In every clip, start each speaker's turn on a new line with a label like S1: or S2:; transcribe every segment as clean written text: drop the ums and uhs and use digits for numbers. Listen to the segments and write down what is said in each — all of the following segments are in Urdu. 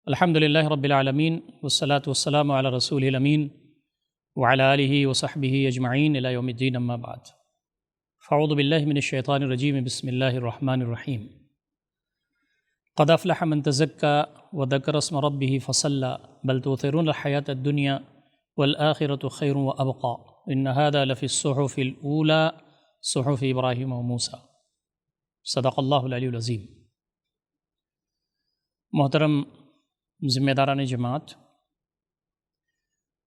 S1: الحمد للہ رب العالمین والصلاة والسلام علی رسول الامین وعلی آلہ وصحبہ اجمعین الی یوم الدین اما بعد فاعوذ باللہ من الشیطان الرجیم بسم اللہ الرحمن الرحیم قد افلح من تزکى وذکر اسم ربہ فصلی بل تؤثرون الحیاة الدنیا والآخرة خیر وابقى ان هذا لفی الصحف الاولی صحف ابراہیم وموسیٰ صدق اللہ العلی العظیم۔ محترم ذمہ داران جماعت،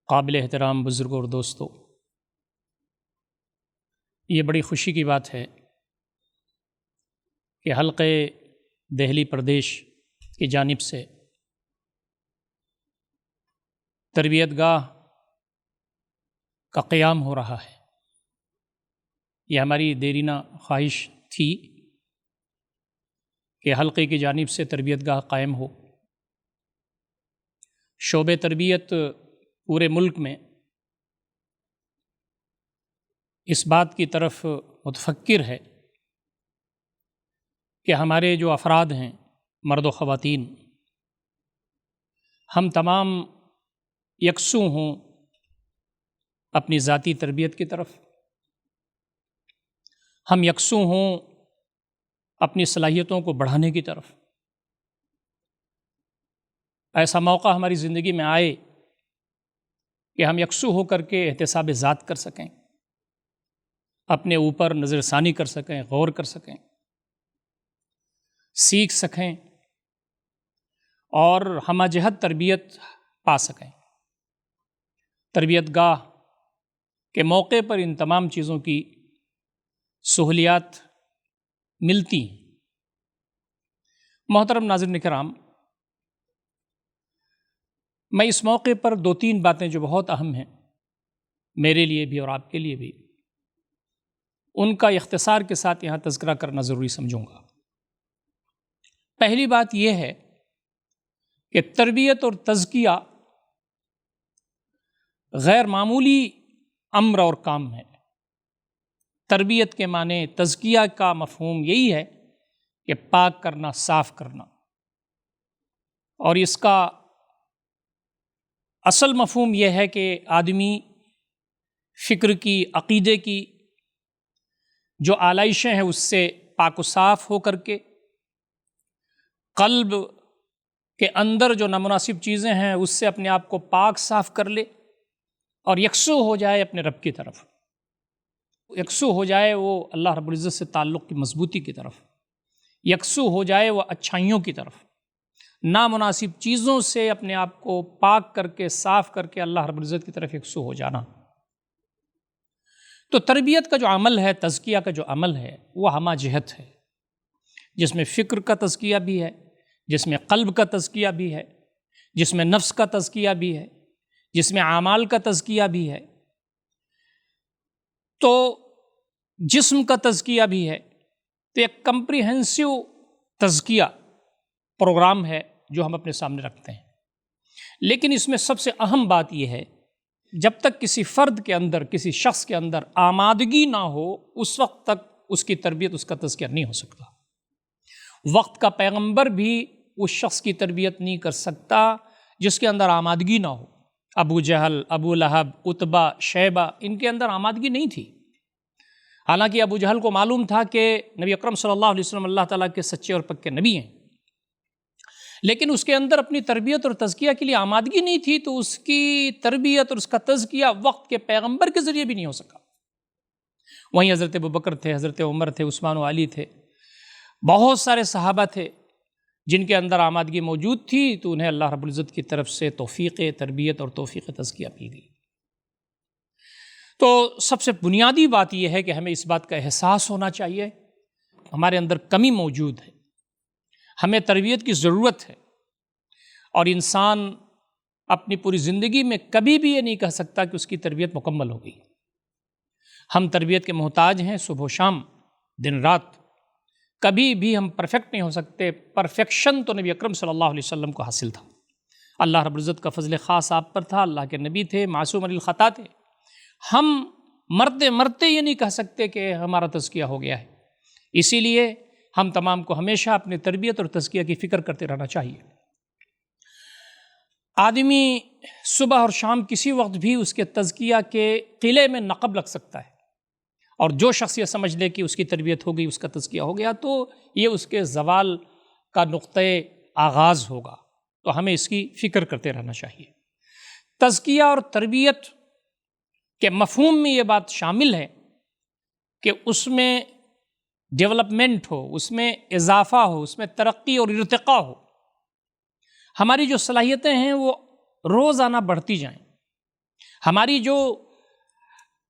S1: قابل احترام بزرگوں اور دوستوں، یہ بڑی خوشی کی بات ہے کہ حلقے دہلی پردیش کی جانب سے تربیت گاہ کا قیام ہو رہا ہے۔ یہ ہماری دیرینہ خواہش تھی کہ حلقے کی جانب سے تربیت گاہ قائم ہو۔ شعبہ تربیت پورے ملک میں اس بات کی طرف متفکر ہے کہ ہمارے جو افراد ہیں، مرد و خواتین، ہم تمام یکسو ہوں اپنی ذاتی تربیت کی طرف، ہم یکسو ہوں اپنی صلاحیتوں کو بڑھانے کی طرف۔ ایسا موقع ہماری زندگی میں آئے کہ ہم یکسو ہو کر کے احتساب ذات کر سکیں، اپنے اوپر نظر ثانی کر سکیں، غور کر سکیں، سیکھ سکیں اور ہمہ جہت تربیت پا سکیں۔ تربیت گاہ کے موقع پر ان تمام چیزوں کی سہولیات ملتی ہیں۔ محترم ناظرین کرام، میں اس موقع پر دو تین باتیں جو بہت اہم ہیں میرے لیے بھی اور آپ کے لیے بھی، ان کا اختصار کے ساتھ یہاں تذکرہ کرنا ضروری سمجھوں گا۔ پہلی بات یہ ہے کہ تربیت اور تزکیہ غیر معمولی امر اور کام ہے۔ تربیت کے معنی، تزکیہ کا مفہوم یہی ہے کہ پاک کرنا، صاف کرنا، اور اس کا اصل مفہوم یہ ہے کہ آدمی فکر کی، عقیدے کی جو آلائشیں ہیں اس سے پاک و صاف ہو کر کے، قلب کے اندر جو نامناسب چیزیں ہیں اس سے اپنے آپ کو پاک صاف کر لے اور یکسو ہو جائے اپنے رب کی طرف، یکسو ہو جائے وہ اللہ رب العزت سے تعلق کی مضبوطی کی طرف، یکسو ہو جائے وہ اچھائیوں کی طرف، نامناسب چیزوں سے اپنے آپ کو پاک کر کے، صاف کر کے اللہ رب العزت کی طرف یکسو ہو جانا۔ تو تربیت کا جو عمل ہے، تزکیہ کا جو عمل ہے، وہ ہمہ جہت ہے، جس میں فکر کا تزکیہ بھی ہے، جس میں قلب کا تزکیہ بھی ہے، جس میں نفس کا تزکیہ بھی ہے، جس میں اعمال کا تزکیہ بھی ہے، تو جسم کا تزکیہ بھی ہے۔ تو ایک کمپریہنسو تزکیہ پروگرام ہے جو ہم اپنے سامنے رکھتے ہیں۔ لیکن اس میں سب سے اہم بات یہ ہے، جب تک کسی فرد کے اندر، کسی شخص کے اندر آمادگی نہ ہو، اس وقت تک اس کی تربیت، اس کا تزکیہ نہیں ہو سکتا۔ وقت کا پیغمبر بھی اس شخص کی تربیت نہیں کر سکتا جس کے اندر آمادگی نہ ہو۔ ابو جہل، ابو لہب، عتبہ، شیبہ، ان کے اندر آمادگی نہیں تھی۔ حالانکہ ابو جہل کو معلوم تھا کہ نبی اکرم صلی اللہ علیہ وسلم اللہ تعالیٰ کے سچے اور پکے نبی ہیں، لیکن اس کے اندر اپنی تربیت اور تزکیہ کے لیے آمادگی نہیں تھی، تو اس کی تربیت اور اس کا تزکیہ وقت کے پیغمبر کے ذریعے بھی نہیں ہو سکا۔ وہیں حضرت ابوبکر تھے، حضرت عمر تھے، عثمان و علی تھے، بہت سارے صحابہ تھے جن کے اندر آمادگی موجود تھی، تو انہیں اللہ رب العزت کی طرف سے توفیق تربیت اور توفیق تزکیہ مل گئی۔ تو سب سے بنیادی بات یہ ہے کہ ہمیں اس بات کا احساس ہونا چاہیے ہمارے اندر کمی موجود ہے، ہمیں تربیت کی ضرورت ہے، اور انسان اپنی پوری زندگی میں کبھی بھی یہ نہیں کہہ سکتا کہ اس کی تربیت مکمل ہو گئی۔ ہم تربیت کے محتاج ہیں، صبح و شام، دن رات، کبھی بھی ہم پرفیکٹ نہیں ہو سکتے۔ پرفیکشن تو نبی اکرم صلی اللہ علیہ وسلم کو حاصل تھا، اللہ رب العزت کا فضل خاص آپ پر تھا، اللہ کے نبی تھے، معصوم عن الخطا تھے۔ ہم مرتے مرتے یہ نہیں کہہ سکتے کہ ہمارا تزکیہ ہو گیا ہے۔ اسی لیے ہم تمام کو ہمیشہ اپنی تربیت اور تزکیہ کی فکر کرتے رہنا چاہیے۔ آدمی صبح اور شام کسی وقت بھی اس کے تزکیہ کے قلعے میں نقب لگ سکتا ہے، اور جو شخص یہ سمجھ لے کہ اس کی تربیت ہو گئی، اس کا تزکیہ ہو گیا، تو یہ اس کے زوال کا نقطۂ آغاز ہوگا۔ تو ہمیں اس کی فکر کرتے رہنا چاہیے۔ تزکیہ اور تربیت کے مفہوم میں یہ بات شامل ہے کہ اس میں ڈیولپمنٹ ہو، اس میں اضافہ ہو، اس میں ترقی اور ارتقاء ہو۔ ہماری جو صلاحیتیں ہیں وہ روزانہ بڑھتی جائیں، ہماری جو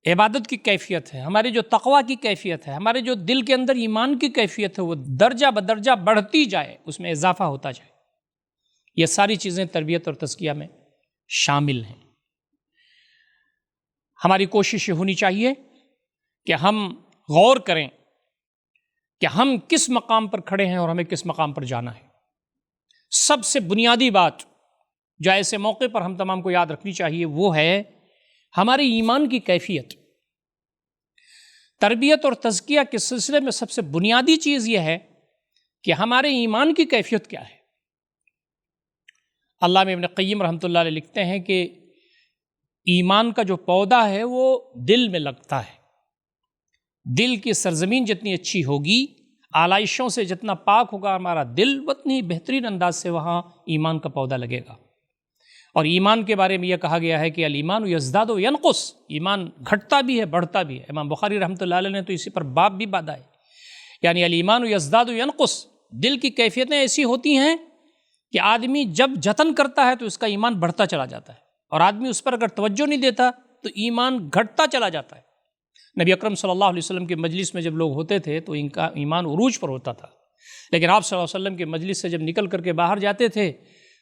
S1: عبادت کی کیفیت ہے، ہماری جو تقویٰ کی کیفیت ہے، ہمارے جو دل کے اندر ایمان کی کیفیت ہے، وہ درجہ بدرجہ بڑھتی جائے، اس میں اضافہ ہوتا جائے۔ یہ ساری چیزیں تربیت اور تزکیہ میں شامل ہیں۔ ہماری کوشش یہ ہونی چاہیے کہ ہم غور کریں کہ ہم کس مقام پر کھڑے ہیں اور ہمیں کس مقام پر جانا ہے۔ سب سے بنیادی بات جو ایسے موقع پر ہم تمام کو یاد رکھنی چاہیے وہ ہے ہمارے ایمان کی کیفیت۔ تربیت اور تزکیہ کے سلسلے میں سب سے بنیادی چیز یہ ہے کہ ہمارے ایمان کی کیفیت کیا ہے۔ علامہ ابن قیم رحمۃ اللہ علیہ لکھتے ہیں کہ ایمان کا جو پودا ہے وہ دل میں لگتا ہے۔ دل کی سرزمین جتنی اچھی ہوگی، آلائشوں سے جتنا پاک ہوگا ہمارا دل، اتنی بہترین انداز سے وہاں ایمان کا پودا لگے گا۔ اور ایمان کے بارے میں یہ کہا گیا ہے کہ الایمان یزداد و ینقص، ایمان گھٹتا بھی ہے بڑھتا بھی ہے۔ امام بخاری رحمۃ اللہ علیہ نے تو اسی پر باب بھی باندھا ہے، یعنی الایمان یزداد و ینقص، دل کی کیفیتیں ایسی ہوتی ہیں کہ آدمی جب جتن کرتا ہے تو اس کا ایمان بڑھتا چلا جاتا ہے، اور آدمی اس پر اگر توجہ نہیں دیتا تو ایمان گھٹتا چلا جاتا ہے۔ نبی اکرم صلی اللہ علیہ وسلم کے مجلس میں جب لوگ ہوتے تھے تو ان کا ایمان عروج پر ہوتا تھا، لیکن آپ صلی اللہ علیہ وسلم کے مجلس سے جب نکل کر کے باہر جاتے تھے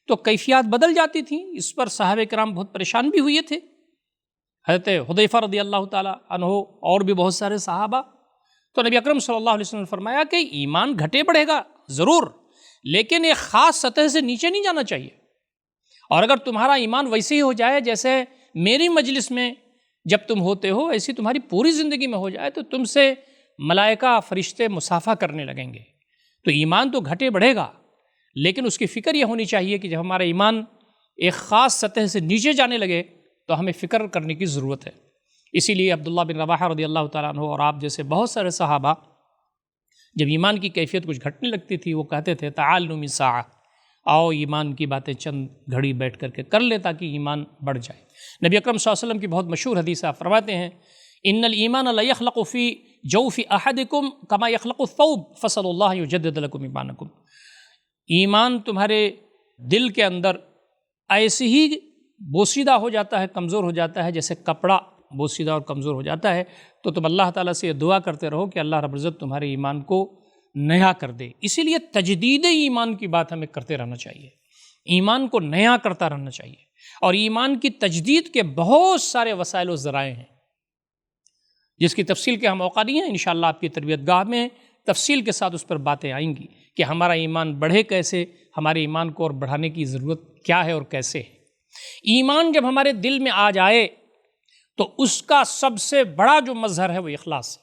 S1: تو کیفیات بدل جاتی تھیں۔ اس پر صحابہ کرام بہت پریشان بھی ہوئے تھے، حضرت حذیفہ رضی اللہ تعالیٰ عنہ اور بھی بہت سارے صحابہ۔ تو نبی اکرم صلی اللہ علیہ وسلم نے فرمایا کہ ایمان گھٹے بڑھے گا ضرور، لیکن ایک خاص سطح سے نیچے نہیں جانا چاہیے۔ اور اگر تمہارا ایمان ویسے ہی ہو جائے جیسے میری مجلس میں جب تم ہوتے ہو، ایسی تمہاری پوری زندگی میں ہو جائے، تو تم سے ملائکہ فرشتے مصافحہ کرنے لگیں گے۔ تو ایمان تو گھٹے بڑھے گا، لیکن اس کی فکر یہ ہونی چاہیے کہ جب ہمارا ایمان ایک خاص سطح سے نیچے جانے لگے تو ہمیں فکر کرنے کی ضرورت ہے۔ اسی لیے عبداللہ بن رواحہ رضی اللہ تعالیٰ عنہ اور آپ جیسے بہت سارے صحابہ جب ایمان کی کیفیت کچھ گھٹنے لگتی تھی، وہ کہتے تھے تعال نمی ساعہ، آؤ ایمان کی باتیں چند گھڑی بیٹھ کر کے کر لے تاکہ ایمان بڑھ جائے۔ نبی اکرم صلی اللہ علیہ وسلم کی بہت مشہور حدیث آپ فرماتے ہیں ان الایمان لیخلق فی جوف احدکم کما یخلق الثوب فصل اللہ یجدد لکم ایمانکم، ایمان تمہارے دل کے اندر ایسے ہی بوسیدہ ہو جاتا ہے، کمزور ہو جاتا ہے، جیسے کپڑا بوسیدہ اور کمزور ہو جاتا ہے۔ تو تم اللہ تعالیٰ سے یہ دعا کرتے رہو کہ اللہ رب العزت تمہارے ایمان کو نیا کر دے۔ اسی لیے تجدید ایمان کی بات ہمیں کرتے رہنا چاہیے، ایمان کو نیا کرتا رہنا چاہیے، اور ایمان کی تجدید کے بہت سارے وسائل و ذرائع ہیں جس کی تفصیل کے ہم موقع نہیں ہیں۔ انشاءاللہ آپ کی تربیت گاہ میں تفصیل کے ساتھ اس پر باتیں آئیں گی کہ ہمارا ایمان بڑھے کیسے، ہمارے ایمان کو اور بڑھانے کی ضرورت کیا ہے اور کیسے ہے۔ ایمان جب ہمارے دل میں آ جائے تو اس کا سب سے بڑا جو مظہر ہے وہ اخلاص ہے۔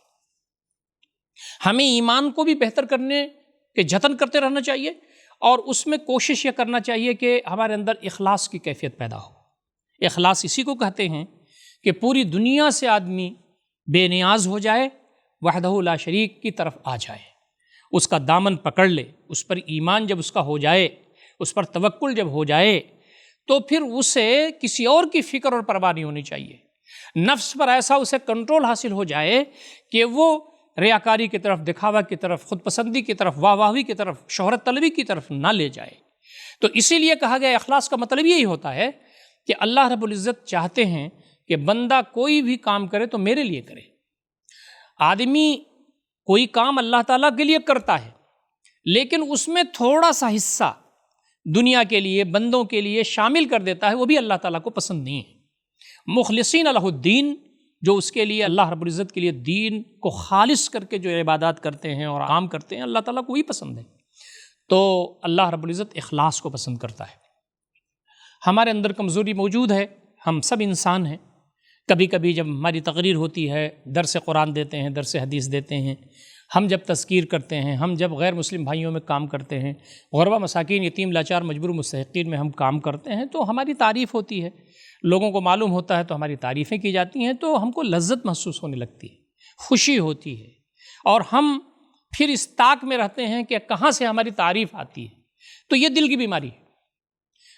S1: ہمیں ایمان کو بھی بہتر کرنے کے جتن کرتے رہنا چاہیے، اور اس میں کوشش یہ کرنا چاہیے کہ ہمارے اندر اخلاص کی کیفیت پیدا ہو۔ اخلاص اسی کو کہتے ہیں کہ پوری دنیا سے آدمی بے نیاز ہو جائے، وحدہ لا شریک کی طرف آ جائے، اس کا دامن پکڑ لے، اس پر ایمان جب اس کا ہو جائے، اس پر توکل جب ہو جائے، تو پھر اسے کسی اور کی فکر اور پرواہ نہیں ہونی چاہیے۔ نفس پر ایسا اسے کنٹرول حاصل ہو جائے کہ وہ ریاکاری کی طرف، دکھاوا کی طرف، خود پسندی کی طرف، واہ واہی کی طرف، شہرت طلبی کی طرف نہ لے جائے۔ تو اسی لیے کہا گیا اخلاص کا مطلب یہی ہوتا ہے کہ اللہ رب العزت چاہتے ہیں کہ بندہ کوئی بھی کام کرے تو میرے لیے کرے۔ آدمی کوئی کام اللہ تعالیٰ کے لیے کرتا ہے، لیکن اس میں تھوڑا سا حصہ دنیا کے لیے، بندوں کے لیے شامل کر دیتا ہے، وہ بھی اللہ تعالیٰ کو پسند نہیں ہے۔ مخلصین لہ الدین، جو اس کے لیے اللہ رب العزت کے لیے دین کو خالص کر کے جو عبادات کرتے ہیں اور عام کرتے ہیں، اللہ تعالیٰ کو وہی پسند ہے۔ تو اللہ رب العزت اخلاص کو پسند کرتا ہے۔ ہمارے اندر کمزوری موجود ہے، ہم سب انسان ہیں۔ کبھی کبھی جب ہماری تقریر ہوتی ہے، درس قرآن دیتے ہیں، درس حدیث دیتے ہیں، ہم جب تذکیر کرتے ہیں، ہم جب غیر مسلم بھائیوں میں کام کرتے ہیں، غربا مساکین، یتیم، لاچار، مجبور، مستحقین میں ہم کام کرتے ہیں تو ہماری تعریف ہوتی ہے، لوگوں کو معلوم ہوتا ہے تو ہماری تعریفیں کی جاتی ہیں، تو ہم کو لذت محسوس ہونے لگتی ہے، خوشی ہوتی ہے، اور ہم پھر اس طاق میں رہتے ہیں کہ کہاں سے ہماری تعریف آتی ہے۔ تو یہ دل کی بیماری ہے۔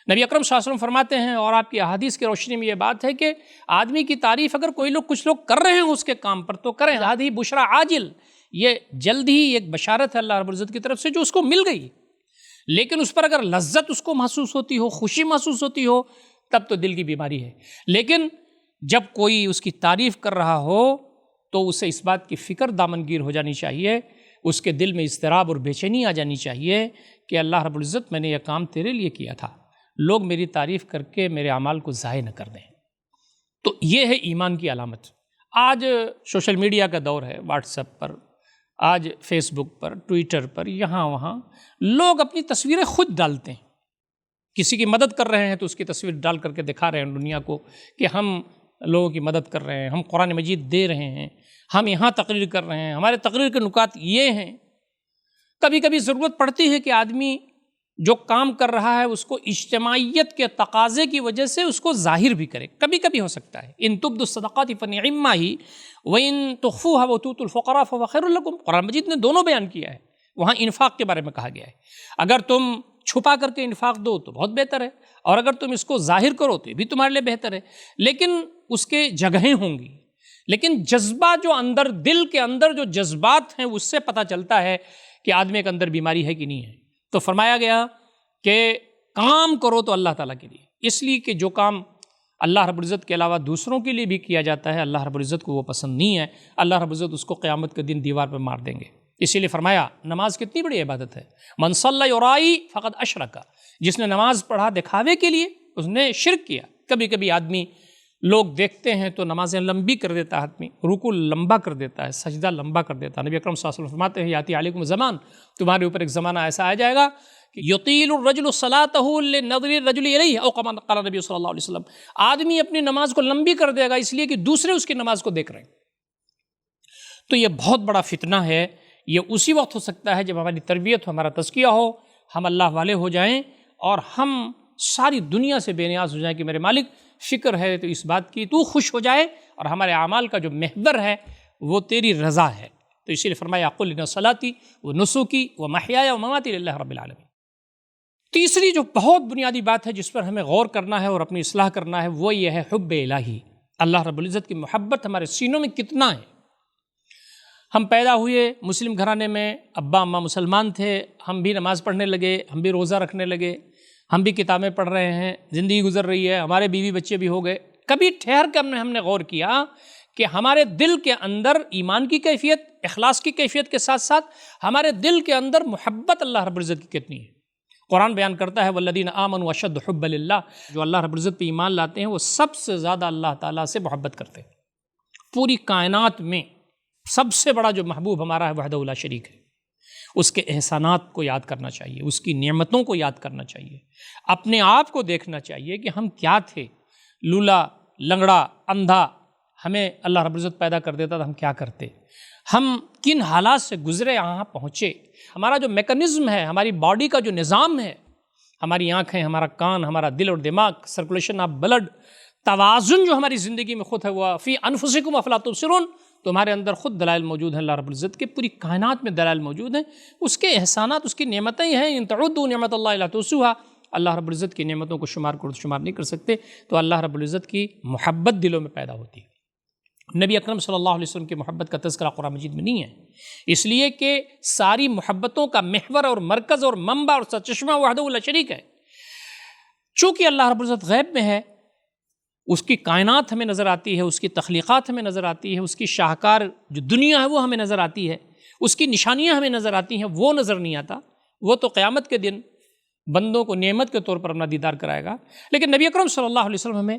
S1: نبی اکرم صلی اللہ علیہ وسلم فرماتے ہیں، اور آپ کی احادیث کی روشنی میں یہ بات ہے کہ آدمی کی تعریف اگر کچھ لوگ کر رہے ہیں اس کے کام پر تو کریں، ہی بشرا عاجل، یہ جلد ہی ایک بشارت ہے اللہ رب العزت کی طرف سے جو اس کو مل گئی، لیکن اس پر اگر لذت اس کو محسوس ہوتی ہو، خوشی محسوس ہوتی ہو، تب تو دل کی بیماری ہے۔ لیکن جب کوئی اس کی تعریف کر رہا ہو تو اسے اس بات کی فکر دامنگیر ہو جانی چاہیے، اس کے دل میں اضطراب اور بے چینی آ جانی چاہیے کہ اللہ رب العزت، میں نے یہ کام تیرے لیے کیا تھا، لوگ میری تعریف کر کے میرے اعمال کو ضائع نہ کر دیں۔ تو یہ ہے ایمان کی علامت۔ آج سوشل میڈیا کا دور ہے، واٹس ایپ پر، آج فیس بک پر، ٹویٹر پر، یہاں وہاں لوگ اپنی تصویریں خود ڈالتے ہیں، کسی کی مدد کر رہے ہیں تو اس کی تصویر ڈال کر کے دکھا رہے ہیں دنیا کو کہ ہم لوگوں کی مدد کر رہے ہیں، ہم قرآن مجید دے رہے ہیں، ہم یہاں تقریر کر رہے ہیں، ہمارے تقریر کے نکات یہ ہیں۔ کبھی کبھی ضرورت پڑتی ہے کہ آدمی جو کام کر رہا ہے اس کو اجتماعیت کے تقاضے کی وجہ سے اس کو ظاہر بھی کرے، کبھی کبھی ہو سکتا ہے۔ ان تبدوا الصدقات فنعما ہی وان تخفوها وتؤتوا الفقراء فهو خير لكم، قرآن مجید نے دونوں بیان کیا ہے، وہاں انفاق کے بارے میں کہا گیا ہے، اگر تم چھپا کر کے انفاق دو تو بہت بہتر ہے، اور اگر تم اس کو ظاہر کرو تو یہ بھی تمہارے لیے بہتر ہے، لیکن اس کے جگہیں ہوں گی، لیکن جذبہ جو اندر، دل کے اندر جو جذبات ہیں اس سے پتہ چلتا ہے کہ آدمی کے اندر بیماری ہے کہ نہیں ہے۔ تو فرمایا گیا کہ کام کرو تو اللہ تعالیٰ کے لیے، اس لیے کہ جو کام اللہ رب العزت کے علاوہ دوسروں کے لیے بھی کیا جاتا ہے اللہ رب العزت کو وہ پسند نہیں ہے، اللہ رب العزت اس کو قیامت کے دن دیوار پہ مار دیں گے۔ اسی لیے فرمایا نماز کتنی بڑی عبادت ہے، من صلی یرائی فقد اشرک، جس نے نماز پڑھا دکھاوے کے لیے اس نے شرک کیا۔ کبھی کبھی آدمی لوگ دیکھتے ہیں تو نمازیں لمبی کر دیتا ہے، آدمی رکوع لمبا کر دیتا ہے، سجدہ لمبا کر دیتا ہے۔ نبی اکرم صلی اللہ علیہ وسلم فرماتے ہیں یاتی علیکم زمان، تمہارے اوپر ایک زمانہ ایسا آ جائے گا کہ یطیل الرجل صلاته لنظر الرجل الیہ او کما قال نبی صلی اللہ علیہ وسلم، آدمی اپنی نماز کو لمبی کر دے گا اس لیے کہ دوسرے اس کی نماز کو دیکھ رہے ہیں۔ تو یہ بہت بڑا فتنہ ہے، یہ اسی وقت ہو سکتا ہے جب ہماری تربیت ہو، ہمارا تزکیہ ہو، ہم اللہ والے ہو جائیں اور ہم ساری دنیا سے بے نیاز ہو جائیں کہ میرے مالک فکر ہے تو اس بات کی تو خوش ہو جائے، اور ہمارے اعمال کا جو محور ہے وہ تیری رضا ہے۔ تو اسی لیے فرمایا قل ان صلاتی و نسکی و محیای و مماتی للہ رب العالمین۔ تیسری جو بہت بنیادی بات ہے جس پر ہمیں غور کرنا ہے اور اپنی اصلاح کرنا ہے وہ یہ ہے حب الہی، اللہ رب العزت کی محبت ہمارے سینوں میں کتنا ہے۔ ہم پیدا ہوئے مسلم گھرانے میں، ابا اماں مسلمان تھے، ہم بھی نماز پڑھنے لگے، ہم بھی روزہ رکھنے لگے، ہم بھی کتابیں پڑھ رہے ہیں، زندگی گزر رہی ہے، ہمارے بیوی بچے بھی ہو گئے۔ کبھی ٹھہر کے ہم نے غور کیا کہ ہمارے دل کے اندر ایمان کی کیفیت، اخلاص کی کیفیت کے ساتھ ساتھ ہمارے دل کے اندر محبت اللہ رب العزت کی کتنی ہے؟ قرآن بیان کرتا ہے والذین آمنوا اشد حبا للہ، جو اللہ رب العزت پہ ایمان لاتے ہیں وہ سب سے زیادہ اللہ تعالیٰ سے محبت کرتے ہیں۔ پوری کائنات میں سب سے بڑا جو محبوب ہمارا ہے وحدہ لا شریک ہے، اس کے احسانات کو یاد کرنا چاہیے، اس کی نعمتوں کو یاد کرنا چاہیے، اپنے آپ کو دیکھنا چاہیے کہ ہم کیا تھے، لولا، لنگڑا، اندھا، ہمیں اللہ رب العزت پیدا کر دیتا تھا، ہم کیا کرتے، ہم کن حالات سے گزرے یہاں پہنچے، ہمارا جو میکانزم ہے، ہماری باڈی کا جو نظام ہے، ہماری آنکھیں، ہمارا کان، ہمارا دل اور دماغ، سرکولیشن آف بلڈ، توازن جو ہماری زندگی میں خود ہے، وہ فی انفسکم افلا تبصرون، تمہارے اندر خود دلائل موجود ہیں اللہ رب العزت کے، پوری کائنات میں دلائل موجود ہیں، اس کے احسانات، اس کی نعمتیں ہیں، ان تعدوا نعمت اللہ لا تحصوها، اللہ رب العزت کی نعمتوں کو شمار نہیں کر سکتے۔ تو اللہ رب العزت کی محبت دلوں میں پیدا ہوتی ہے۔ نبی اکرم صلی اللہ علیہ وسلم کی محبت کا تذکرہ قرآن مجید میں نہیں ہے، اس لیے کہ ساری محبتوں کا محور اور مرکز اور منبع اور سرچشمہ وحدہ لا شریک ہے۔ چونکہ اللہ رب العزت غیب میں ہے، اس کی کائنات ہمیں نظر آتی ہے، اس کی تخلیقات ہمیں نظر آتی ہے، اس کی شاہکار جو دنیا ہے وہ ہمیں نظر آتی ہے، اس کی نشانیاں ہمیں نظر آتی ہیں، وہ نظر نہیں آتا، وہ تو قیامت کے دن بندوں کو نعمت کے طور پر اپنا دیدار کرائے گا۔ لیکن نبی اکرم صلی اللہ علیہ وسلم ہمیں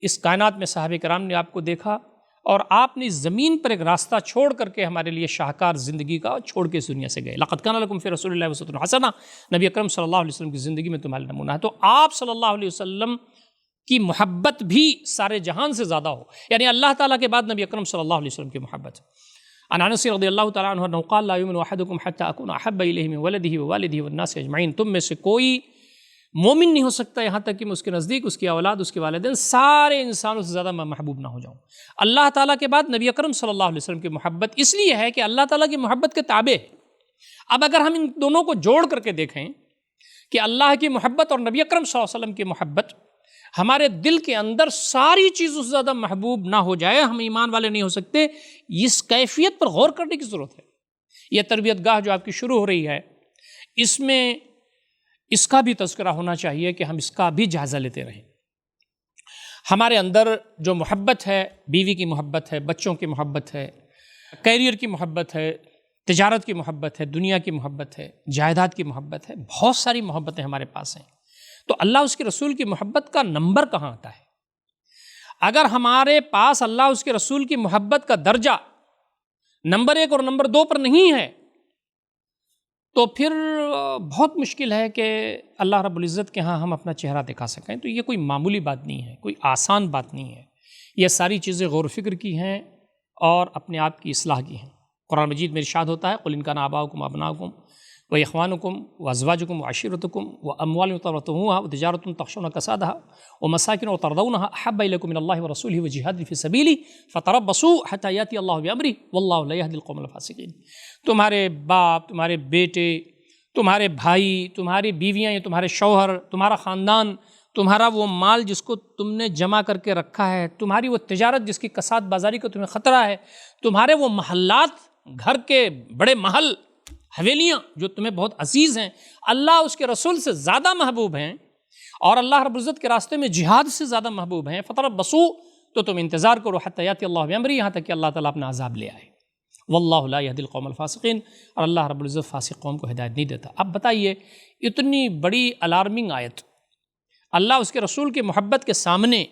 S1: اس کائنات میں صحابہ کرام نے آپ کو دیکھا، اور آپ نے زمین پر ایک راستہ چھوڑ کر کے ہمارے لیے شاہکار زندگی کا چھوڑ کے اس دنیا سے گئے۔ لقد کان لکم فی رسول اللہ اسوۃ حسنہ، نبی اکرم صلی اللہ علیہ وسلم کی زندگی میں تمہارا نمونہ ہے۔ تو آپ صلی اللہ علیہ وسلم کی محبت بھی سارے جہان سے زیادہ ہو، یعنی اللہ تعالیٰ کے بعد نبی اکرم صلی اللہ علیہ وسلم کی محبت۔ عن انس رضی اللہ تعالیٰ عنہ انہ قال لا یؤمن احدکم حتی اکون احب الیہ من ولدہ ووالدہ والناس اجمعین، تم میں سے کوئی مومن نہیں ہو سکتا یہاں تک کہ میں اس کے نزدیک، اس کی اولاد، اس کے والدین، سارے انسانوں سے زیادہ میں محبوب نہ ہو جاؤں۔ اللہ تعالیٰ کے بعد نبی اکرم صلی اللہ علیہ وسلم کی محبت اس لیے ہے کہ اللہ تعالیٰ کی محبت کے تابع ہے۔ اب اگر ہم ان دونوں کو جوڑ کر کے دیکھیں کہ اللہ کی محبت اور نبی اکرم صلی اللہ علیہ وسلم کی محبت، ہمارے دل کے اندر ساری چیزوں سے زیادہ محبوب نہ ہو جائے، ہم ایمان والے نہیں ہو سکتے۔ اس کیفیت پر غور کرنے کی ضرورت ہے۔ یہ تربیت گاہ جو آپ کی شروع ہو رہی ہے، اس میں اس کا بھی تذکرہ ہونا چاہیے کہ ہم اس کا بھی جائزہ لیتے رہیں۔ ہمارے اندر جو محبت ہے، بیوی کی محبت ہے، بچوں کی محبت ہے، کیریئر کی محبت ہے، تجارت کی محبت ہے، دنیا کی محبت ہے، جائیداد کی محبت ہے، بہت ساری محبتیں ہمارے پاس ہیں۔ تو اللہ اس کے رسول کی محبت کا نمبر کہاں آتا ہے؟ اگر ہمارے پاس اللہ اس کے رسول کی محبت کا درجہ نمبر 1 اور نمبر 2 پر نہیں ہے، تو پھر بہت مشکل ہے کہ اللہ رب العزت کے ہاں ہم اپنا چہرہ دکھا سکیں۔ تو یہ کوئی معمولی بات نہیں ہے، کوئی آسان بات نہیں ہے۔ یہ ساری چیزیں غور و فکر کی ہیں اور اپنے آپ کی اصلاح کی ہیں۔ قرآن مجید میں ارشاد ہوتا ہے قُلْ إِنْ كَانَ آبَاؤُكُمْ وَأَبْنَاؤُكُمْ وَإِخْوَانُكُمْ وَأَزْوَاجُكُمْ وَعَشِيرَتُكُمْ وَأَمْوَالٌ اقْتَرَفْتُمُوهَا وَتِجَارَةٌ تَخْشَوْنَ كَسَادَهَا وَمَسَاكِنُ تَرْضَوْنَهَا أَحَبَّ إِلَيْكُم مِّنَ اللَّهِ وَرَسُولِهِ وَجِهَادٍ فِي سَبِيلِهِ فَتَرَبَّصُوا حَتَّىٰ يَأْتِيَ اللَّهُ بِأَمْرِهِ وَاللَّهُ لَا يَهْدِي الْقَوْمَ الْفَاسِقِينَ۔ تمہارے باپ، تمہارے بیٹے، تمہارے بھائی، تمہاری بیویاں یا تمہارے شوہر، تمہارا خاندان، تمہارا وہ مال جس کو تم نے جمع کر کے رکھا ہے، تمہاری وہ تجارت جس کی کساد بازاری کا تمہیں خطرہ ہے، تمہارے وہ محلات، گھر کے بڑے محل، حویلیاں جو تمہیں بہت عزیز ہیں، اللہ اس کے رسول سے زیادہ محبوب ہیں اور اللہ رب العزت کے راستے میں جہاد سے زیادہ محبوب ہیں، فتربصوا، تو تم انتظار کرو حتی یاتی اللہ بامرہ، یہاں تک کہ اللہ تعالیٰ اپنا عذاب لے آئے۔ واللہ لا یہدی القوم الفاسقین، اور اللہ رب العزت فاسق قوم کو ہدایت نہیں دیتا۔ اب بتائیے، اتنی بڑی الارمنگ آیت، اللہ اس کے رسول کی محبت کے سامنے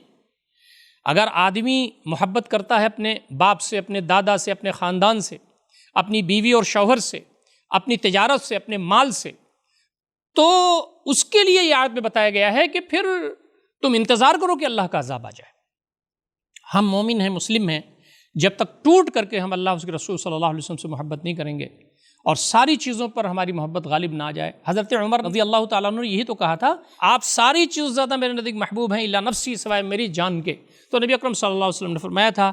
S1: اگر آدمی محبت کرتا ہے اپنے باپ سے، اپنے دادا سے، اپنے خاندان سے، اپنی بیوی اور شوہر سے، اپنی تجارت سے، اپنے مال سے، تو اس کے لیے یہ آیت میں بتایا گیا ہے کہ پھر تم انتظار کرو کہ اللہ کا عذاب آ جائے۔ ہم مومن ہیں، مسلم ہیں، جب تک ٹوٹ کر کے ہم اللہ اس کے رسول صلی اللہ علیہ وسلم سے محبت نہیں کریں گے اور ساری چیزوں پر ہماری محبت غالب نہ آ جائے۔ حضرت عمر رضی اللہ تعالیٰ عنہ نے یہی تو کہا تھا، آپ ساری چیزوں سے زیادہ میرے نزدیک محبوب ہیں الا نفسی، سوائے میری جان کے۔ تو نبی اکرم صلی اللہ علیہ وسلم نے فرمایا تھا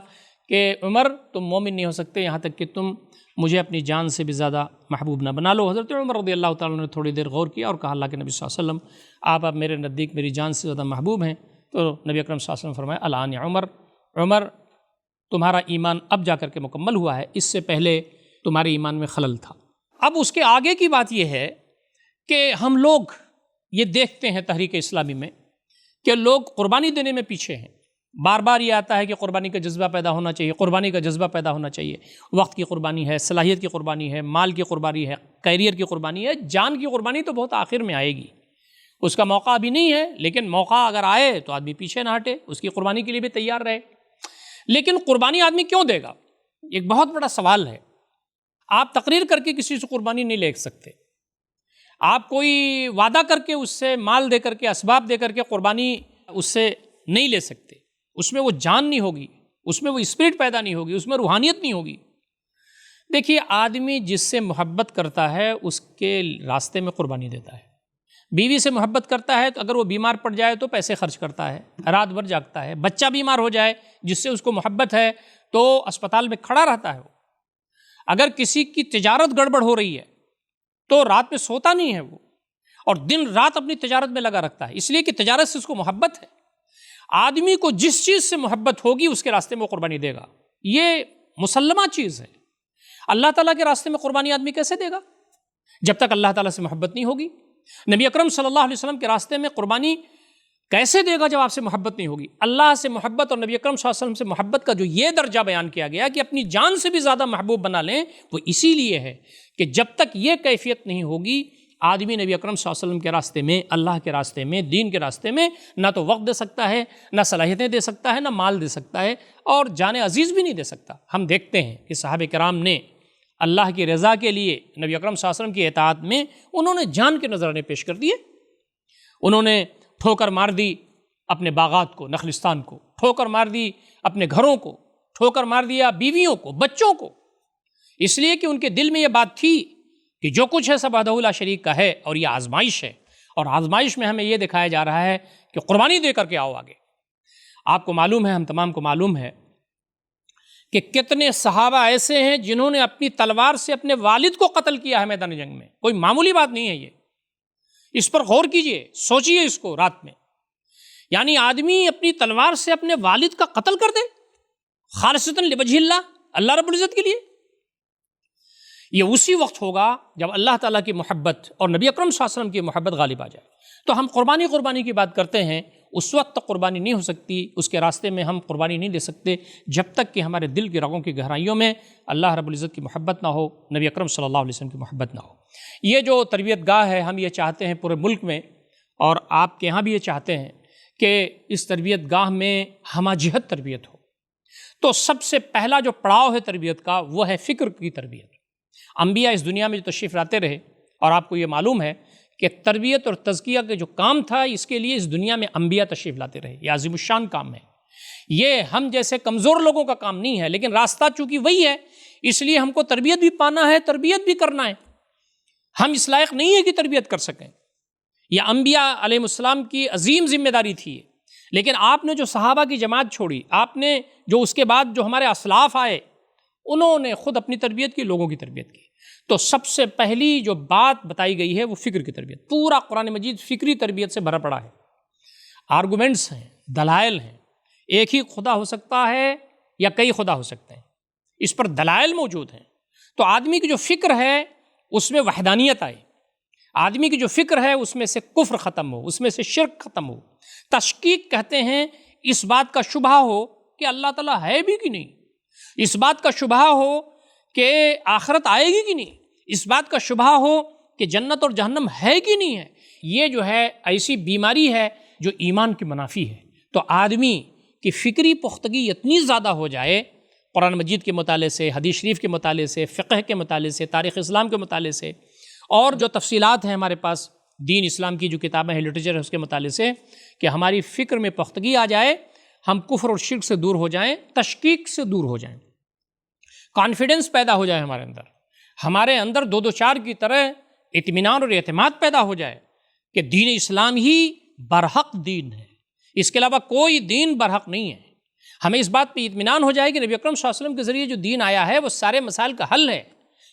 S1: کہ عمر، تم مومن نہیں ہو سکتے یہاں تک کہ تم مجھے اپنی جان سے بھی زیادہ محبوب نہ بنا لو۔ حضرت عمر رضی اللہ تعالیٰ عنہ نے تھوڑی دیر غور کیا اور کہا، اللہ کے نبی صلی اللہ علیہ وسلم، آپ اب میرے نزدیک میری جان سے زیادہ محبوب ہیں۔ تو نبی اکرم صلی اللہ علیہ وسلم فرمایا، الآن یا عمر، عمر تمہارا ایمان اب جا کر کے مکمل ہوا ہے، اس سے پہلے تمہارے ایمان میں خلل تھا۔ اب اس کے آگے کی بات یہ ہے کہ ہم لوگ یہ دیکھتے ہیں تحریک اسلامی میں کہ لوگ قربانی دینے میں پیچھے ہیں۔ بار بار یہ آتا ہے کہ قربانی کا جذبہ پیدا ہونا چاہیے، قربانی کا جذبہ پیدا ہونا چاہیے۔ وقت کی قربانی ہے، صلاحیت کی قربانی ہے، مال کی قربانی ہے، کیریئر کی قربانی ہے، جان کی قربانی تو بہت آخر میں آئے گی، اس کا موقع ابھی نہیں ہے، لیکن موقع اگر آئے تو آدمی پیچھے نہ ہٹے، اس کی قربانی کے لیے بھی تیار رہے۔ لیکن قربانی آدمی کیوں دے گا؟ ایک بہت بڑا سوال ہے۔ آپ تقریر کر کے کسی سے قربانی نہیں لے سکتے، آپ کوئی وعدہ کر کے اس سے مال دے کر کے، اسباب دے کر کے قربانی اس سے نہیں لے سکتے۔ اس میں وہ جان نہیں ہوگی، اس میں وہ اسپرٹ پیدا نہیں ہوگی، اس میں روحانیت نہیں ہوگی۔ دیکھیے، آدمی جس سے محبت کرتا ہے اس کے راستے میں قربانی دیتا ہے۔ بیوی سے محبت کرتا ہے تو اگر وہ بیمار پڑ جائے تو پیسے خرچ کرتا ہے، رات بھر جاگتا ہے۔ بچہ بیمار ہو جائے جس سے اس کو محبت ہے تو اسپتال میں کھڑا رہتا ہے وہ۔ اگر کسی کی تجارت گڑبڑ ہو رہی ہے تو رات میں سوتا نہیں ہے وہ، اور دن رات اپنی تجارت میں لگا رکھتا ہے، اس لیے کہ تجارت سے اس کو محبت ہے۔ آدمی کو جس چیز سے محبت ہوگی اس کے راستے میں وہ قربانی دے گا، یہ مسلمہ چیز ہے۔ اللہ تعالیٰ کے راستے میں قربانی آدمی کیسے دے گا جب تک اللہ تعالیٰ سے محبت نہیں ہوگی؟ نبی اکرم صلی اللہ علیہ وسلم کے راستے میں قربانی کیسے دے گا جب آپ سے محبت نہیں ہوگی؟ اللہ سے محبت اور نبی اکرم صلی اللہ علیہ وسلم سے محبت کا جو یہ درجہ بیان کیا گیا کہ اپنی جان سے بھی زیادہ محبوب بنا لیں، وہ اسی لیے ہے کہ جب تک یہ کیفیت نہیں ہوگی، آدمی نبی اکرم صلی اللہ علیہ وسلم کے راستے میں، اللہ کے راستے میں، دین کے راستے میں نہ تو وقت دے سکتا ہے، نہ صلاحیتیں دے سکتا ہے، نہ مال دے سکتا ہے، اور جان عزیز بھی نہیں دے سکتا۔ ہم دیکھتے ہیں کہ صحابہ کرام نے اللہ کی رضا کے لیے نبی اکرم صلی اللہ علیہ وسلم کی اطاعت میں انہوں نے جان کے نذرانے پیش کر دیے۔ انہوں نے ٹھوکر مار دی اپنے باغات کو، نخلستان کو، ٹھوکر مار دی اپنے گھروں کو، ٹھوکر مار دیا بیویوں کو، بچوں کو، اس لیے کہ ان کے دل میں یہ بات تھی کہ جو کچھ ہے سب وحدہ لا شریک کا ہے، اور یہ آزمائش ہے، اور آزمائش میں ہمیں یہ دکھایا جا رہا ہے کہ قربانی دے کر کے آؤ آگے۔ آپ کو معلوم ہے، ہم تمام کو معلوم ہے کہ کتنے صحابہ ایسے ہیں جنہوں نے اپنی تلوار سے اپنے والد کو قتل کیا ہے میدان جنگ میں۔ کوئی معمولی بات نہیں ہے یہ، اس پر غور کیجئے، سوچئے اس کو رات میں۔ یعنی آدمی اپنی تلوار سے اپنے والد کا قتل کر دے خالصتاً لوجہ اللہ، اللہ رب العزت کے لیے۔ یہ اسی وقت ہوگا جب اللہ تعالیٰ کی محبت اور نبی اکرم صلی اللہ علیہ وسلم کی محبت غالب آ جائے۔ تو ہم قربانی کی بات کرتے ہیں، اس وقت تک قربانی نہیں ہو سکتی، اس کے راستے میں ہم قربانی نہیں دے سکتے جب تک کہ ہمارے دل کی رگوں کی گہرائیوں میں اللہ رب العزت کی محبت نہ ہو، نبی اکرم صلی اللہ علیہ وسلم کی محبت نہ ہو۔ یہ جو تربیت گاہ ہے، ہم یہ چاہتے ہیں پورے ملک میں، اور آپ کے یہاں بھی یہ چاہتے ہیں کہ اس تربیت گاہ میں ہمہ جہت تربیت ہو۔ تو سب سے پہلا جو پڑاؤ ہے تربیت کا، وہ ہے فکر کی تربیت۔ انبیاء اس دنیا میں جو تشریف لاتے رہے، اور آپ کو یہ معلوم ہے کہ تربیت اور تزکیہ کا جو کام تھا، اس کے لیے اس دنیا میں انبیاء تشریف لاتے رہے۔ یہ عظیم الشان کام ہے، یہ ہم جیسے کمزور لوگوں کا کام نہیں ہے، لیکن راستہ چونکہ وہی ہے، اس لیے ہم کو تربیت بھی پانا ہے، تربیت بھی کرنا ہے۔ ہم اس لائق نہیں ہے کہ تربیت کر سکیں، یہ انبیاء علیہ السلام کی عظیم ذمہ داری تھی۔ لیکن آپ نے جو صحابہ کی جماعت چھوڑی، آپ نے جو اس کے بعد جو ہمارے اسلاف آئے، انہوں نے خود اپنی تربیت کی، لوگوں کی تربیت کی۔ تو سب سے پہلی جو بات بتائی گئی ہے وہ فکر کی تربیت۔ پورا قرآن مجید فکری تربیت سے بھرا پڑا ہے، آرگومنٹس ہیں، دلائل ہیں۔ ایک ہی خدا ہو سکتا ہے یا کئی خدا ہو سکتے ہیں، اس پر دلائل موجود ہیں۔ تو آدمی کی جو فکر ہے اس میں وحدانیت آئے، آدمی کی جو فکر ہے اس میں سے کفر ختم ہو، اس میں سے شرک ختم ہو۔ تشکیک کہتے ہیں اس بات کا شبہ ہو کہ اللہ تعالیٰ ہے بھی کہ نہیں، اس بات کا شبہ ہو کہ آخرت آئے گی کہ نہیں، اس بات کا شبہ ہو کہ جنت اور جہنم ہے کہ نہیں ہے۔ یہ جو ہے ایسی بیماری ہے جو ایمان کی منافی ہے۔ تو آدمی کی فکری پختگی اتنی زیادہ ہو جائے، قرآن مجید کے مطالعے سے، حدیث شریف کے مطالعے سے، فقہ کے مطالعے سے، تاریخ اسلام کے مطالعے سے، اور جو تفصیلات ہیں ہمارے پاس دین اسلام کی جو کتابیں ہیں، لٹریچر ہے، اس کے مطالعے سے، کہ ہماری فکر میں پختگی آ جائے، ہم کفر اور شرک سے دور ہو جائیں، تشکیک سے دور ہو جائیں، کانفیڈنس پیدا ہو جائے ہمارے اندر دو دو چار کی طرح اطمینان اور اعتماد پیدا ہو جائے کہ دین اسلام ہی برحق دین ہے، اس کے علاوہ کوئی دین برحق نہیں ہے۔ ہمیں اس بات پہ اطمینان ہو جائے کہ نبی اکرم صلی اللہ علیہ وسلم کے ذریعے جو دین آیا ہے وہ سارے مسائل کا حل ہے،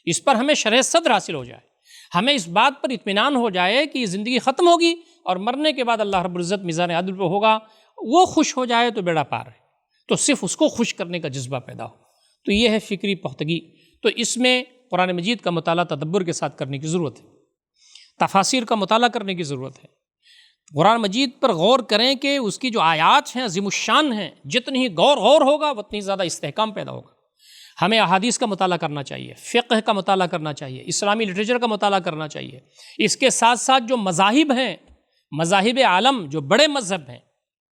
S1: اس پر ہمیں شرح صدر حاصل ہو جائے، ہمیں اس بات پر اطمینان ہو جائے کہ یہ زندگی ختم ہوگی اور مرنے کے بعد اللہ رب العزت میزان عدل پہ ہوگا، وہ خوش ہو جائے تو بیڑا پار ہے، تو صرف اس کو خوش کرنے کا جذبہ پیدا ہو۔ تو یہ ہے فکری پختگی۔ تو اس میں قرآن مجید کا مطالعہ تدبر کے ساتھ کرنے کی ضرورت ہے، تفاسیر کا مطالعہ کرنے کی ضرورت ہے، قرآن مجید پر غور کریں کہ اس کی جو آیات ہیں عظیم الشان ہیں، جتنی ہی غور ہوگا اتنی زیادہ استحکام پیدا ہوگا۔ ہمیں احادیث کا مطالعہ کرنا چاہیے، فقہ کا مطالعہ کرنا چاہیے، اسلامی لٹریچر کا مطالعہ کرنا چاہیے۔ اس کے ساتھ ساتھ جو مذاہب ہیں، مذاہب عالم جو بڑے مذہب ہیں،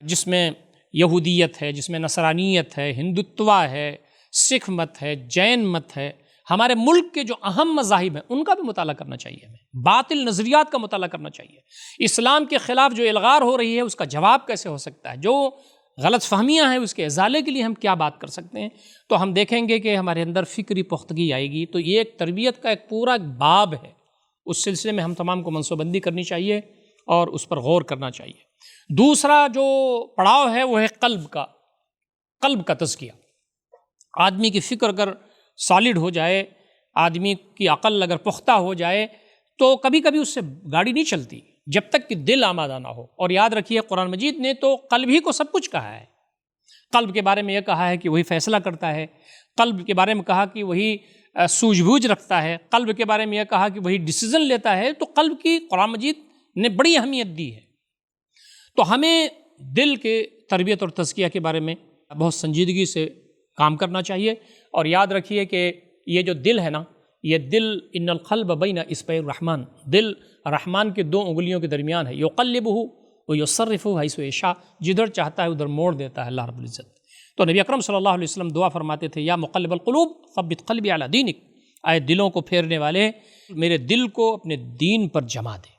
S1: جس میں یہودیت ہے، جس میں نصرانیت ہے، ہندوتوا ہے، سکھ مت ہے، جین مت ہے، ہمارے ملک کے جو اہم مذاہب ہیں ان کا بھی مطالعہ کرنا چاہیے، ہمیں باطل نظریات کا مطالعہ کرنا چاہیے۔ اسلام کے خلاف جو الغار ہو رہی ہے اس کا جواب کیسے ہو سکتا ہے، جو غلط فہمیاں ہیں اس کے ازالے کے لیے ہم کیا بات کر سکتے ہیں۔ تو ہم دیکھیں گے کہ ہمارے اندر فکری پختگی آئے گی۔ تو یہ ایک تربیت کا ایک پورا باب ہے، اس سلسلے میں ہم تمام کو منصوبہ بندی کرنی چاہیے اور اس پر غور کرنا چاہیے۔ دوسرا جو پڑاؤ ہے وہ ہے قلب کا تزکیہ۔ آدمی کی فکر اگر سالڈ ہو جائے، آدمی کی عقل اگر پختہ ہو جائے تو کبھی کبھی اس سے گاڑی نہیں چلتی جب تک کہ دل آمادہ نہ ہو۔ اور یاد رکھیے قرآن مجید نے تو قلب ہی کو سب کچھ کہا ہے۔ قلب کے بارے میں یہ کہا ہے کہ وہی فیصلہ کرتا ہے، قلب کے بارے میں کہا کہ وہی سوجھ بوجھ رکھتا ہے، قلب کے بارے میں یہ کہا کہ وہی ڈیسیزن لیتا ہے۔ تو قلب کی قرآن مجید نے بڑی اہمیت دی ہے۔ تو ہمیں دل کے تربیت اور تزکیہ کے بارے میں بہت سنجیدگی سے کام کرنا چاہیے۔ اور یاد رکھیے کہ یہ جو دل ہے نا، یہ دل ان القلب بین اصبع الرحمن، دل رحمان کے دو انگلیوں کے درمیان ہے، یقلبہ ویصرفہ حیث یشاء، جدھر چاہتا ہے ادھر موڑ دیتا ہے اللہ رب العزت۔ تو نبی اکرم صلی اللہ علیہ وسلم دعا فرماتے تھے، یا مقلب القلوب ثبت قلبی علی دینک، اے دلوں کو پھیرنے والے میرے دل کو اپنے دین پر جما دے۔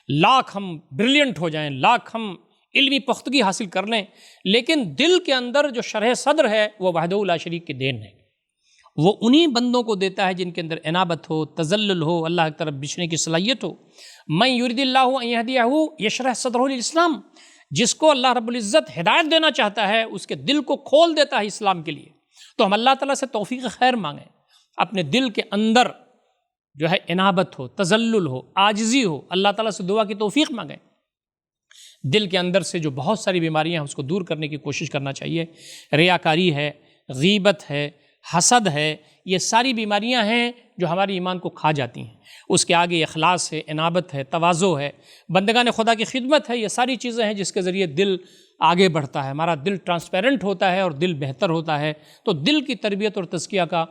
S1: لاکھ ہم بریلینٹ ہو جائیں، لاکھ ہم علمی پختگی حاصل کر لیں، لیکن دل کے اندر جو شرح صدر ہے وہ وحدہ لا شریک کی دین ہے، وہ انہی بندوں کو دیتا ہے جن کے اندر انابت ہو، تذلل ہو، اللہ کی طرف بچنے کی صلاحیت ہو۔ من یرید اللہ ان یہدیہ یشرح صدرہ للاسلام، جس کو اللہ رب العزت ہدایت دینا چاہتا ہے اس کے دل کو کھول دیتا ہے اسلام کے لیے۔ تو ہم اللہ تعالیٰ سے توفیق خیر مانگیں، اپنے دل کے اندر جو ہے انابت ہو، تذلل ہو، عاجزی ہو، اللہ تعالیٰ سے دعا کی توفیق مانگیں۔ دل کے اندر سے جو بہت ساری بیماریاں ہیں اس کو دور کرنے کی کوشش کرنا چاہیے۔ ریاکاری ہے، غیبت ہے، حسد ہے، یہ ساری بیماریاں ہیں جو ہمارے ایمان کو کھا جاتی ہیں۔ اس کے آگے اخلاص ہے، انابت ہے، تواضع ہے، بندگان خدا کی خدمت ہے، یہ ساری چیزیں ہیں جس کے ذریعے دل آگے بڑھتا ہے، ہمارا دل ٹرانسپیرنٹ ہوتا ہے اور دل بہتر ہوتا ہے۔ تو دل کی تربیت اور تزکیہ کا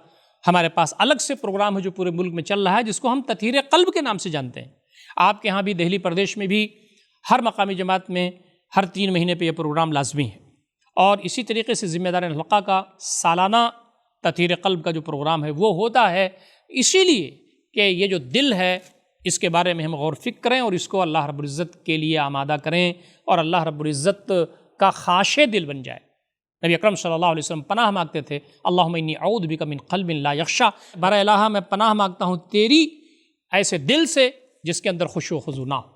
S1: ہمارے پاس الگ سے پروگرام ہے جو پورے ملک میں چل رہا ہے، جس کو ہم تطہیر قلب کے نام سے جانتے ہیں۔ آپ کے ہاں بھی دہلی پردیش میں بھی ہر مقامی جماعت میں ہر 3 مہینے پہ یہ پروگرام لازمی ہے، اور اسی طریقے سے ذمہ داران حلقہ کا سالانہ تطہیر قلب کا جو پروگرام ہے وہ ہوتا ہے، اسی لیے کہ یہ جو دل ہے اس کے بارے میں ہم غور فکر کریں اور اس کو اللہ رب العزت کے لیے آمادہ کریں اور اللہ رب العزت کا خاشع دل بن جائے۔ نبی اکرم صلی اللہ علیہ وسلم پناہ مانگتے تھے، اللہم انی اعوذ بک من قلب لا یخشع، برائے الہ میں پناہ مانگتا ہوں تیری ایسے دل سے جس کے اندر خشوع و خضوع نہ ہو۔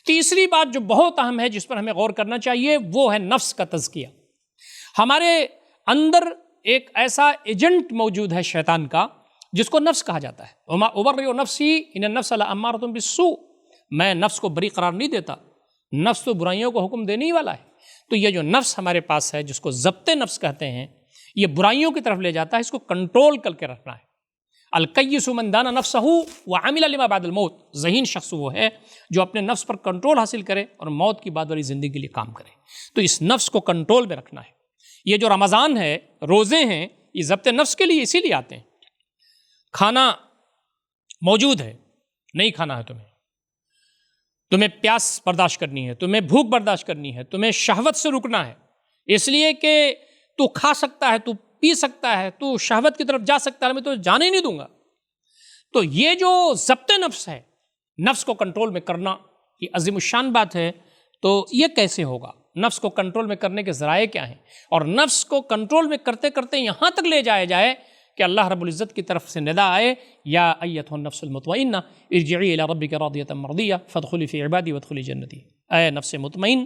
S1: تیسری بات جو بہت اہم ہے جس پر ہمیں غور کرنا چاہیے وہ ہے نفس کا تزکیہ۔ ہمارے اندر ایک ایسا ایجنٹ موجود ہے شیطان کا جس کو نفس کہا جاتا ہے، وما ابرئ نفسی ان النفس لامارۃ بالسوء، میں نفس کو بری قرار نہیں دیتا، نفس تو برائیوں کو حکم دینے ہی والا ہے۔ تو یہ جو نفس ہمارے پاس ہے جس کو ضبط نفس کہتے ہیں، یہ برائیوں کی طرف لے جاتا ہے، اس کو کنٹرول کر کے رکھنا ہے۔ الکیس من دان نفسہ وعمل لما بعد الموت، ذہین شخص وہ ہے جو اپنے نفس پر کنٹرول حاصل کرے اور موت کی بعد والی زندگی کے لیے کام کرے۔ تو اس نفس کو کنٹرول میں رکھنا ہے۔ یہ جو رمضان ہے، روزے ہیں، یہ ضبط نفس کے لیے اسی لیے آتے ہیں۔ کھانا موجود ہے، نہیں کھانا ہے تمہیں پیاس برداشت کرنی ہے، تمہیں بھوک برداشت کرنی ہے، تمہیں شہوت سے رکنا ہے، اس لیے کہ تو کھا سکتا ہے، تو پی سکتا ہے، تو شہوت کی طرف جا سکتا ہے، میں تو جانے ہی نہیں دوں گا۔ تو یہ جو ضبط نفس ہے، نفس کو کنٹرول میں کرنا، یہ عظیم الشان بات ہے۔ تو یہ کیسے ہوگا؟ نفس کو کنٹرول میں کرنے کے ذرائع کیا ہیں؟ اور نفس کو کنٹرول میں کرتے کرتے یہاں تک لے جایا جائے کہ اللہ رب العزت کی طرف سے ندا آئے، یا ایتھا النفس المطمئنہ ارجعی الی ربک راضیۃ مرضیہ فادخلی فی عبادی وادخلی جنتی، اے نفس مطمئن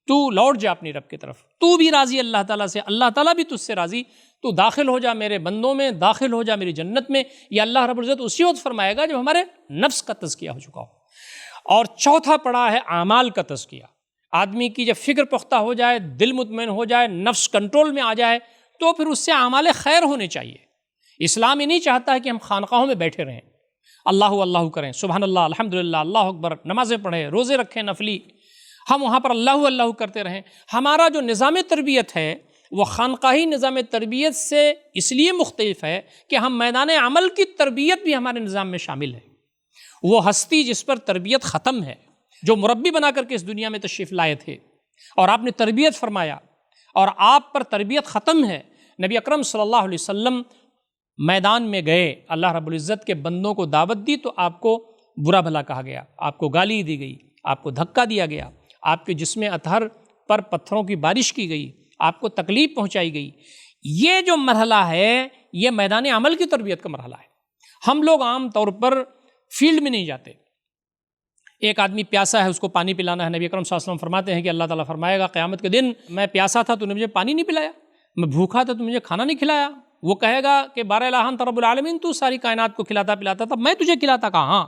S1: تو لوٹ جا اپنی رب کی طرف، تو بھی راضی اللہ تعالیٰ سے، اللہ تعالیٰ بھی تجھ سے راضی، تو داخل ہو جا میرے بندوں میں، داخل ہو جا میری جنت میں۔ یہ اللہ رب العزت اسی وقت فرمائے گا جب ہمارے نفس کا تزکیہ ہو چکا ہو۔ اور چوتھا پڑا ہے اعمال کا تزکیہ۔ آدمی کی جب فکر پختہ ہو جائے، دل مطمئن ہو جائے، نفس کنٹرول میں آ جائے، تو پھر اس سے اعمال خیر ہونے چاہیے۔ اسلام یہ نہیں چاہتا ہے کہ ہم خانقاہوں میں بیٹھے رہیں، اللہ اللہ کریں، سبحان اللہ، الحمدللہ، اللہ اکبر، نمازیں پڑھیں، روزے رکھیں نفلی، ہم وہاں پر اللہ اللہ کرتے رہیں۔ ہمارا جو نظام تربیت ہے وہ خانقاہی نظام تربیت سے اس لیے مختلف ہے کہ ہم میدان عمل کی تربیت بھی ہمارے نظام میں شامل ہے۔ وہ ہستی جس پر تربیت ختم ہے، جو مربی بنا کر کے اس دنیا میں تشریف لائے تھے اور آپ نے تربیت فرمایا، اور آپ پر تربیت ختم ہے۔ نبی اکرم صلی اللہ علیہ وسلم میدان میں گئے، اللہ رب العزت کے بندوں کو دعوت دی تو آپ کو برا بھلا کہا گیا، آپ کو گالی دی گئی، آپ کو دھکا دیا گیا، آپ کے جسم اطہر پر پتھروں کی بارش کی گئی، آپ کو تکلیف پہنچائی گئی۔ یہ جو مرحلہ ہے یہ میدان عمل کی تربیت کا مرحلہ ہے۔ ہم لوگ عام طور پر فیلڈ میں نہیں جاتے۔ ایک آدمی پیاسا ہے، اس کو پانی پلانا ہے، نبی اکرم صلی اللہ علیہ وسلم فرماتے ہیں کہ اللہ تعالیٰ فرمائے گا قیامت کے دن، میں پیاسا تھا تو نے مجھے پانی نہیں پلایا، میں بھوکا تھا تو مجھے کھانا نہیں کھلایا۔ وہ کہے گا کہ بارہ الہ انت رب العالمین، تو ساری کائنات کو کھلاتا پلاتا تھا، میں تجھے کھلاتا کہاں؟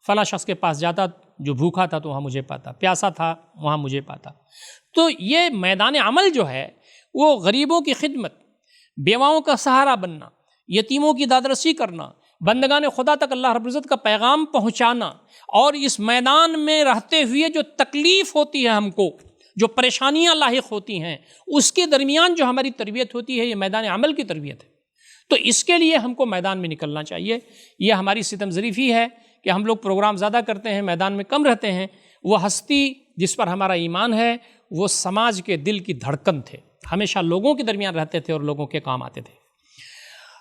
S1: فلاں شخص کے پاس جاتا، جو بھوکا تھا تو وہاں مجھے پاتا، پیاسا تھا وہاں مجھے پاتا۔ تو یہ میدان عمل جو ہے وہ غریبوں کی خدمت، بیواؤں کا سہارا بننا، یتیموں کی دادرسی کرنا، بندگان خدا تک اللہ رب العزت کا پیغام پہنچانا، اور اس میدان میں رہتے ہوئے جو تکلیف ہوتی ہے ہم کو، جو پریشانیاں لاحق ہوتی ہیں، اس کے درمیان جو ہماری تربیت ہوتی ہے یہ میدان عمل کی تربیت ہے۔ تو اس کے لیے ہم کو میدان میں نکلنا چاہیے۔ یہ ہماری ستم ظریفی ہے کہ ہم لوگ پروگرام زیادہ کرتے ہیں، میدان میں کم رہتے ہیں۔ وہ ہستی جس پر ہمارا ایمان ہے وہ سماج کے دل کی دھڑکن تھے، ہمیشہ لوگوں کے درمیان رہتے تھے اور لوگوں کے کام آتے تھے۔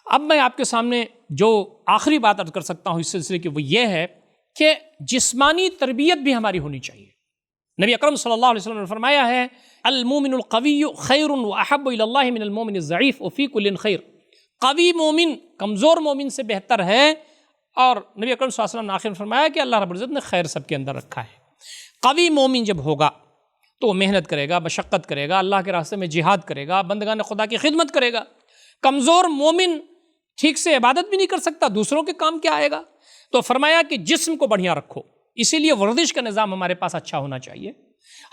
S1: اب میں آپ کے سامنے جو آخری بات عرض کر سکتا ہوں اس سلسلے کی وہ یہ ہے کہ جسمانی تربیت بھی ہماری ہونی چاہیے۔ نبی اکرم صلی اللہ علیہ وسلم نے فرمایا ہے المومن القوی خیر واحب الی اللہ من المومن الضعیف وفی کل خیر، قوی مومن کمزور مومن سے بہتر ہے، اور نبی اکرم صلی اللہ علیہ وسلم نے آخر میں فرمایا کہ اللہ رب العزت نے خیر سب کے اندر رکھا ہے۔ قوی مومن جب ہوگا تو وہ محنت کرے گا، مشقت کرے گا، اللہ کے راستے میں جہاد کرے گا، بندگان خدا کی خدمت کرے گا۔ کمزور مومن ٹھیک سے عبادت بھی نہیں کر سکتا، دوسروں کے کام کیا آئے گا؟ تو فرمایا کہ جسم کو بڑھیا رکھو، اسی لیے ورزش کا نظام ہمارے پاس اچھا ہونا چاہیے۔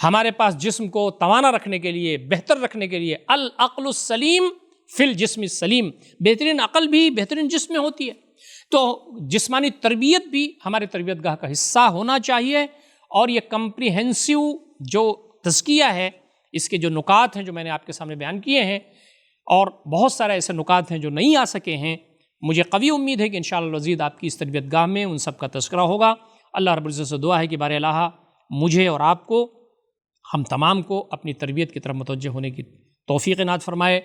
S1: ہمارے پاس جسم کو توانا رکھنے کے لیے، بہتر رکھنے کے لیے، العقل السلیم فی الجسم السلیم، بہترین عقل بھی بہترین جسم میں ہوتی ہے۔ تو جسمانی تربیت بھی ہمارے تربیت گاہ کا حصہ ہونا چاہیے، اور یہ کمپریہنسو جو تزکیہ ہے، اس کے جو نکات ہیں جو میں نے آپ کے سامنے بیان کیے ہیں، اور بہت سارے ایسے نکات ہیں جو نہیں آ سکے ہیں، مجھے قوی امید ہے کہ انشاءاللہ العزیز آپ کی اس تربیت گاہ میں ان سب کا تذکرہ ہوگا۔ اللہ رب العزت سے دعا ہے کہ بار الہ مجھے اور آپ کو، ہم تمام کو اپنی تربیت کی طرف متوجہ ہونے کی توفیق عنایت فرمائے۔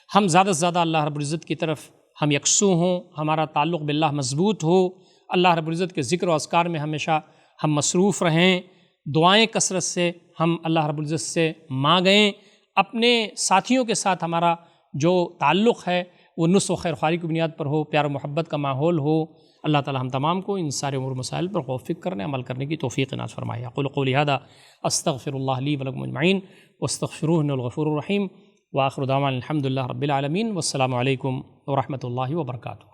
S1: ہم زیادہ سے زیادہ اللہ رب العزت کی طرف ہم یکسو ہوں، ہمارا تعلق باللہ مضبوط ہو، اللہ رب العزت کے ذکر و اذکار میں ہمیشہ ہم مصروف رہیں، دعائیں کثرت سے ہم اللہ رب العزت سے مانگیں، اپنے ساتھیوں کے ساتھ ہمارا جو تعلق ہے وہ نصح و خیر خواہی کی بنیاد پر ہو، پیار و محبت کا ماحول ہو۔ اللہ تعالی ہم تمام کو ان سارے امور مسائل پر غور و فکر کرنے، عمل کرنے کی توفیق عنایت فرمائے۔ اقول قولی ھذا استغفر اللہ لی ولکم اجمعین واستغفروہ انہ الغفور الرحیم، وآخر دعوانا الحمد للہ رب العالمین، والسلام علیکم ورحمۃ اللہ وبرکاتہ۔